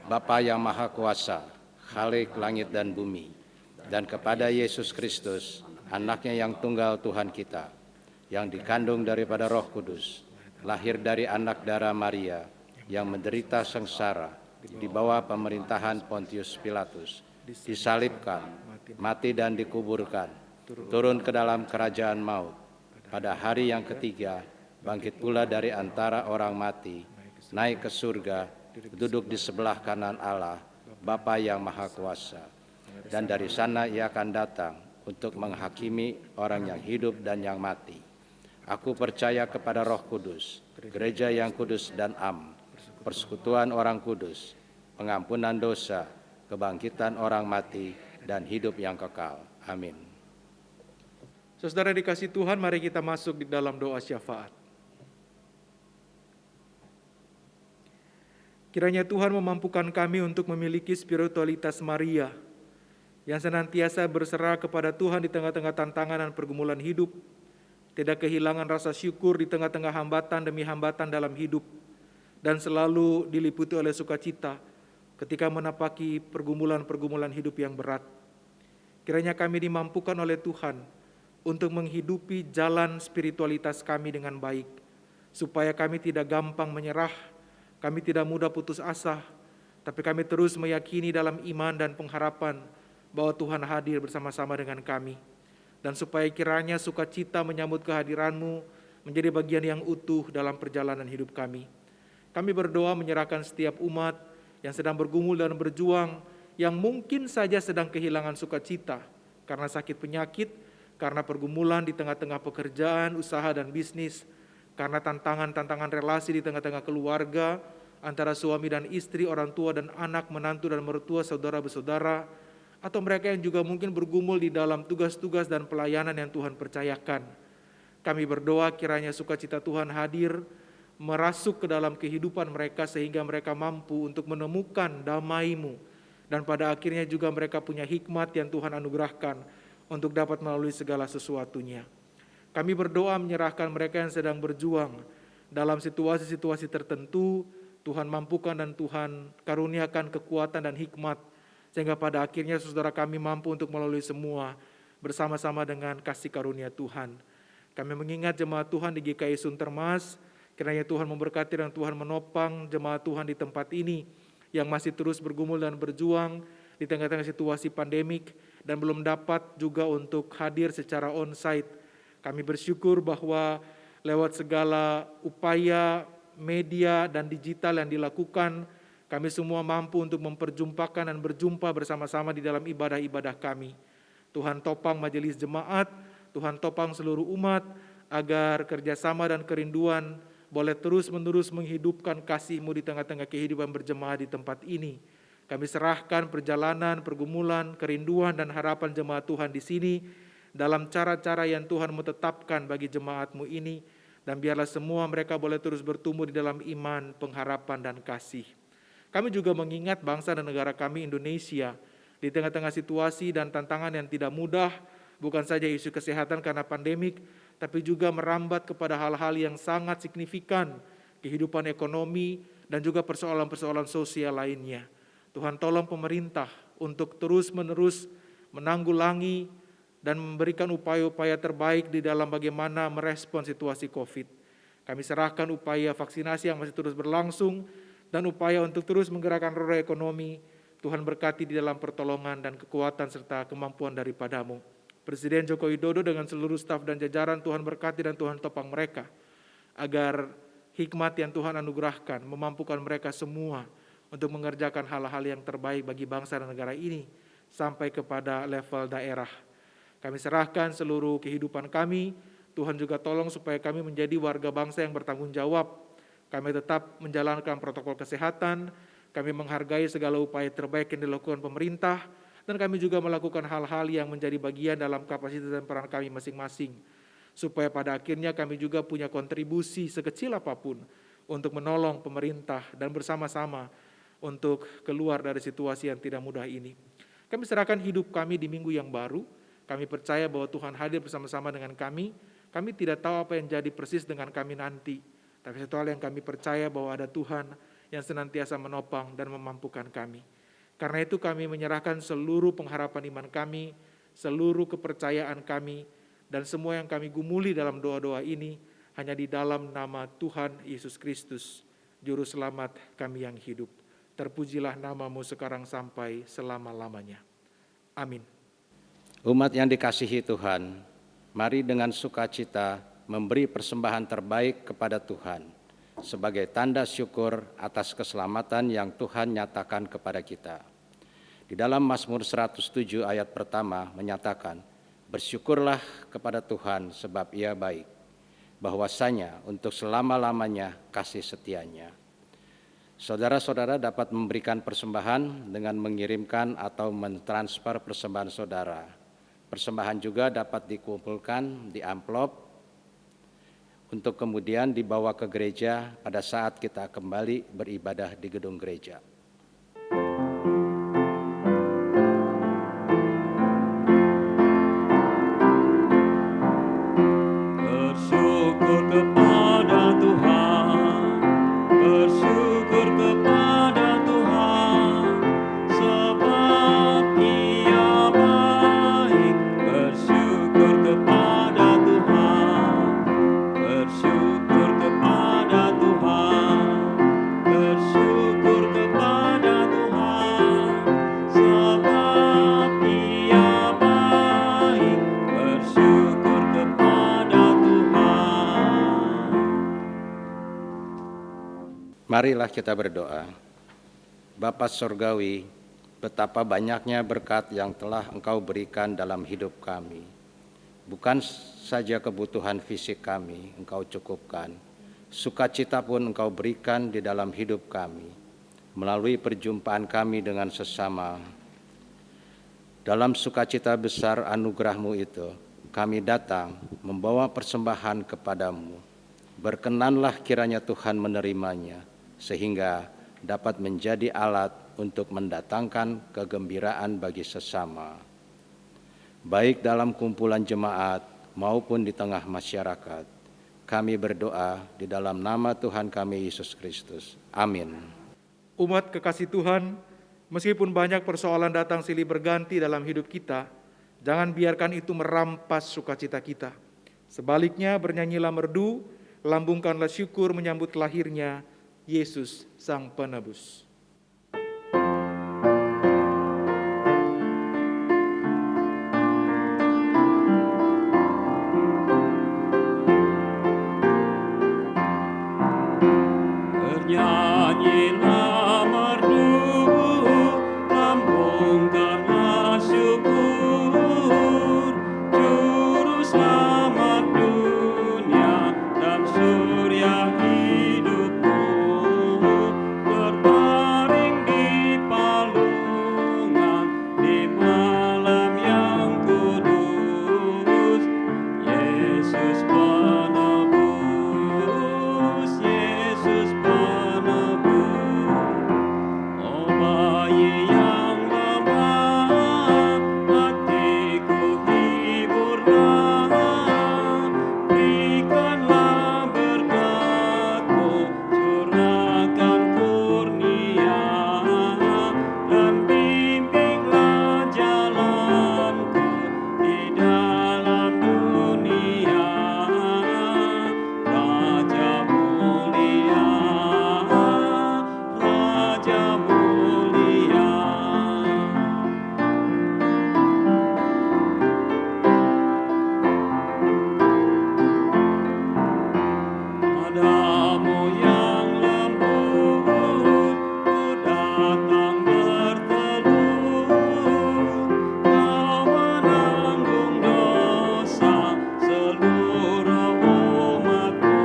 Bapa yang Maha Kuasa, Khalik langit dan bumi, dan kepada Yesus Kristus, Anaknya yang tunggal Tuhan kita, yang dikandung daripada Roh Kudus, lahir dari anak darah Maria, yang menderita sengsara, di bawah pemerintahan Pontius Pilatus, disalibkan, mati dan dikuburkan, turun ke dalam kerajaan maut, pada hari yang ketiga bangkit pula dari antara orang mati, naik ke surga, duduk di sebelah kanan Allah, Bapa yang Maha Kuasa, dan dari sana Ia akan datang untuk menghakimi orang yang hidup dan yang mati. Aku percaya kepada Roh Kudus, gereja yang kudus dan am, persekutuan orang kudus, pengampunan dosa, kebangkitan orang mati, dan hidup yang kekal. Amin. Saudara dikasih Tuhan, mari kita masuk di dalam doa syafaat. Kiranya Tuhan memampukan kami untuk memiliki spiritualitas Maria yang senantiasa berserah kepada Tuhan di tengah-tengah tantangan dan pergumulan hidup, tidak kehilangan rasa syukur di tengah-tengah hambatan demi hambatan dalam hidup, dan selalu diliputi oleh sukacita ketika menapaki pergumulan-pergumulan hidup yang berat. Kiranya kami dimampukan oleh Tuhan untuk menghidupi jalan spiritualitas kami dengan baik, supaya kami tidak gampang menyerah, kami tidak mudah putus asa, tapi kami terus meyakini dalam iman dan pengharapan bahwa Tuhan hadir bersama-sama dengan kami. Dan supaya kiranya sukacita menyambut kehadiran-Mu menjadi bagian yang utuh dalam perjalanan hidup kami. Kami berdoa menyerahkan setiap umat yang sedang bergumul dan berjuang, yang mungkin saja sedang kehilangan sukacita karena sakit penyakit, karena pergumulan di tengah-tengah pekerjaan, usaha, dan bisnis, karena tantangan-tantangan relasi di tengah-tengah keluarga, antara suami dan istri, orang tua dan anak, menantu dan mertua, saudara bersaudara, atau mereka yang juga mungkin bergumul di dalam tugas-tugas dan pelayanan yang Tuhan percayakan. Kami berdoa kiranya sukacita Tuhan hadir, merasuk ke dalam kehidupan mereka sehingga mereka mampu untuk menemukan damai-Mu, dan pada akhirnya juga mereka punya hikmat yang Tuhan anugerahkan untuk dapat melalui segala sesuatunya. Kami berdoa menyerahkan mereka yang sedang berjuang dalam situasi-situasi tertentu, Tuhan mampukan dan Tuhan karuniakan kekuatan dan hikmat, sehingga pada akhirnya saudara kami mampu untuk melalui semua bersama-sama dengan kasih karunia Tuhan. Kami mengingat jemaat Tuhan di GKI Suntermas, kiranya Tuhan memberkati dan Tuhan menopang jemaat Tuhan di tempat ini yang masih terus bergumul dan berjuang di tengah-tengah situasi pandemik dan belum dapat juga untuk hadir secara on-site. Kami bersyukur bahwa lewat segala upaya media dan digital yang dilakukan, kami semua mampu untuk memperjumpakan dan berjumpa bersama-sama di dalam ibadah-ibadah kami. Tuhan topang majelis jemaat, Tuhan topang seluruh umat, agar kerjasama dan kerinduan boleh terus-menerus menghidupkan kasih-Mu di tengah-tengah kehidupan berjemaat di tempat ini. Kami serahkan perjalanan, pergumulan, kerinduan, dan harapan jemaat Tuhan di sini dalam cara-cara yang Tuhan menetapkan bagi jemaat-Mu ini, dan biarlah semua mereka boleh terus bertumbuh di dalam iman, pengharapan, dan kasih. Kami juga mengingat bangsa dan negara kami Indonesia di tengah-tengah situasi dan tantangan yang tidak mudah, bukan saja isu kesehatan karena pandemik, tapi juga merambat kepada hal-hal yang sangat signifikan, kehidupan ekonomi dan juga persoalan-persoalan sosial lainnya. Tuhan tolong pemerintah untuk terus-menerus menanggulangi dan memberikan upaya-upaya terbaik di dalam bagaimana merespon situasi COVID. Kami serahkan upaya vaksinasi yang masih terus berlangsung dan upaya untuk terus menggerakkan roda ekonomi. Tuhan berkati di dalam pertolongan dan kekuatan serta kemampuan daripada-Mu. Presiden Joko Widodo dengan seluruh staf dan jajaran, Tuhan berkati dan Tuhan topang mereka, agar hikmat yang Tuhan anugerahkan memampukan mereka semua untuk mengerjakan hal-hal yang terbaik bagi bangsa dan negara ini sampai kepada level daerah. Kami serahkan seluruh kehidupan kami, Tuhan juga tolong supaya kami menjadi warga bangsa yang bertanggung jawab. Kami tetap menjalankan protokol kesehatan, kami menghargai segala upaya terbaik yang dilakukan pemerintah, dan kami juga melakukan hal-hal yang menjadi bagian dalam kapasitas dan peran kami masing-masing, supaya pada akhirnya kami juga punya kontribusi sekecil apapun untuk menolong pemerintah dan bersama-sama untuk keluar dari situasi yang tidak mudah ini. Kami serahkan hidup kami di minggu yang baru, kami percaya bahwa Tuhan hadir bersama-sama dengan kami tidak tahu apa yang jadi persis dengan kami nanti, tapi satu hal yang kami percaya bahwa ada Tuhan yang senantiasa menopang dan memampukan kami. Karena itu kami menyerahkan seluruh pengharapan iman kami, seluruh kepercayaan kami, dan semua yang kami gumuli dalam doa-doa ini hanya di dalam nama Tuhan Yesus Kristus, Juru Selamat kami yang hidup. Terpujilah nama-Mu sekarang sampai selama-lamanya. Amin. Umat yang dikasihi Tuhan, mari dengan sukacita memberi persembahan terbaik kepada Tuhan sebagai tanda syukur atas keselamatan yang Tuhan nyatakan kepada kita. Di dalam Mazmur 107 ayat pertama menyatakan, bersyukurlah kepada Tuhan sebab Ia baik, bahwasanya untuk selama-lamanya kasih setianya. Saudara-saudara dapat memberikan persembahan dengan mengirimkan atau mentransfer persembahan saudara. Persembahan juga dapat dikumpulkan di amplop untuk kemudian dibawa ke gereja pada saat kita kembali beribadah di gedung gereja. Bersyukur kepada Tuhan, bersyukur kepada Tuhan, sebab Ia baik. Bersyukur kepada Tuhan, bersyukur kepada Tuhan, bersyukur kepada Tuhan, sebab Ia baik. Bersyukur kepada Tuhan. Marilah kita berdoa. Bapa Surgawi, betapa banyaknya berkat yang telah Engkau berikan dalam hidup kami. Bukan saja kebutuhan fisik kami Engkau cukupkan, sukacita pun Engkau berikan di dalam hidup kami. Melalui perjumpaan kami dengan sesama, dalam sukacita besar anugerah-Mu itu, kami datang membawa persembahan kepadamu. Berkenanlah kiranya Tuhan menerimanya, sehingga dapat menjadi alat untuk mendatangkan kegembiraan bagi sesama, baik dalam kumpulan jemaat maupun di tengah masyarakat. Kami berdoa di dalam nama Tuhan kami Yesus Kristus. Amin. Umat kekasih Tuhan, meskipun banyak persoalan datang silih berganti dalam hidup kita, jangan biarkan itu merampas sukacita kita. Sebaliknya bernyanyilah merdu, lambungkanlah syukur menyambut lahirnya Yesus Sang Penebus. Bernyanyilah merdu, lambungkanlah syukur, Juru Selamat dunia dan surya hidupku, berbaring di palungan di malam yang kudus. Yesus penebus, Yesus penebus. Oh bayi yang lemah, hatiku hiburlah, berikanlah berkat-Mu, curahkan kurnia, dan bimbinglah jalanku di dalam dunia. Raja mulia, Raja mulia. Padamu yang lembut, ku datang berteduh. Kau menanggung dosa seluruh umat-Mu,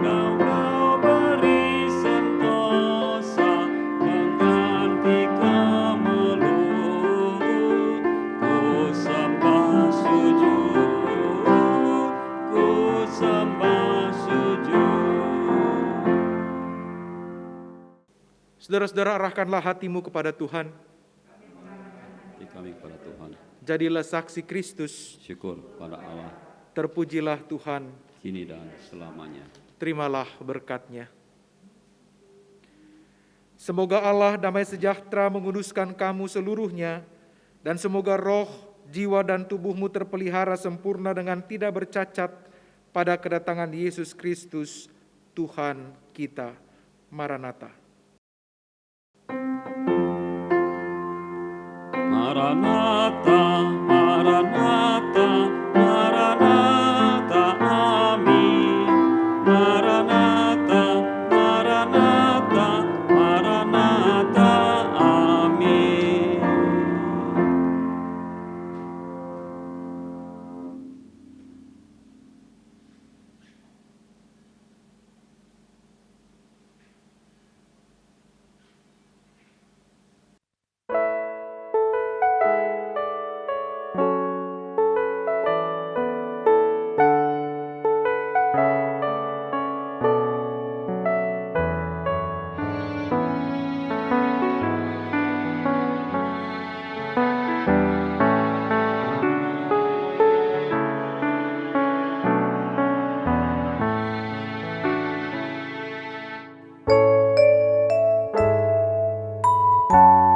dan Kau beri sentosa mengganti kemelut. Ku sembah sujud, ku sembah sujud. Saudara-saudara, arahkanlah hatimu kepada Tuhan. Hati kami kepada Tuhan, Jadilah saksi Kristus. syukur pada Allah, Terpujilah Tuhan. kini dan selamanya. Terimalah berkat-Nya. Semoga Allah damai sejahtera menguduskan kamu seluruhnya, dan semoga roh, jiwa, dan tubuhmu terpelihara sempurna dengan tidak bercacat pada kedatangan Yesus Kristus, Tuhan kita. Maranatha. Maranatha, Maranatha, Maranatha, amin. Maranatha, Maranatha, Maranatha, amin. Maranatha.